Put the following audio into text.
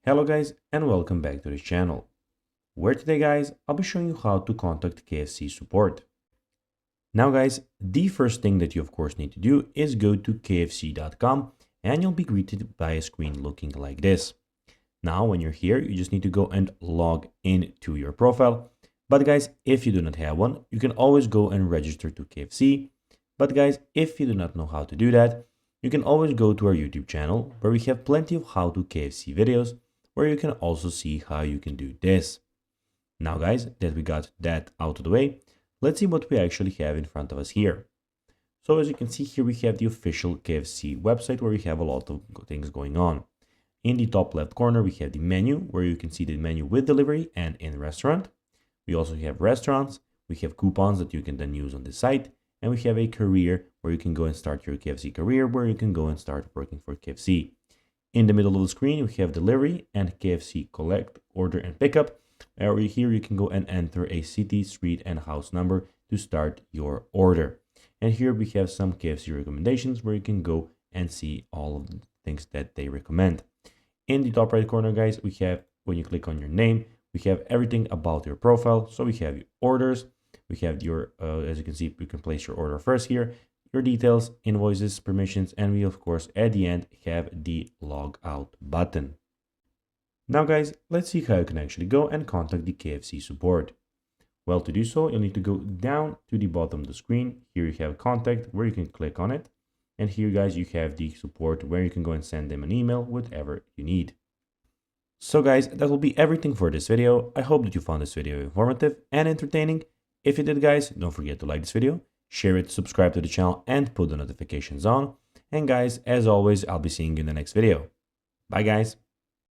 Hello guys and welcome back to this channel, where today guys I'll be showing you how to contact KFC support. Now guys, the first thing that you of course need to do is go to kfc.com and you'll be greeted by a screen looking like this. Now when you're here, you just need to go and log into your profile. But guys, if you do not have one, you can always go and register to KFC. But guys, if you do not know how to do that, you can always go to our YouTube channel where we have plenty of how to KFC videos where you can also see how you can do this. Now guys, that we got that out of the way, let's see what we actually have in front of us here. So as you can see here, we have the official KFC website where we have a lot of things going on. In the top left corner, we have the menu where you can see the menu with delivery and in restaurant. We also have restaurants, we have coupons that you can then use on the site, and we have a career where you can go and start your KFC career, where you can go and start working for KFC. In the middle of the screen, we have delivery and KFC collect, order, and pickup. Over here, you can go and enter a city, street, and house number to start your order. And here we have some KFC recommendations where you can go and see all of the things that they recommend. In the top right corner, guys, we have, when you click on your name, we have everything about your profile. So we have your orders, we have your, as you can see, you can place your order first here, your details, invoices, permissions, and we of course at the end have the log out button. Now guys, let's see how you can actually go and contact the KFC support. Well, to do so, you'll need to go down to the bottom of the screen. Here you have contact where you can click on it. And here guys, you have the support where you can go and send them an email, whatever you need. So guys, that will be everything for this video. I hope that you found this video informative and entertaining. If you did guys, don't forget to like this video, share it, subscribe to the channel, and put the notifications on. And guys, as always, I'll be seeing you in the next video. Bye guys.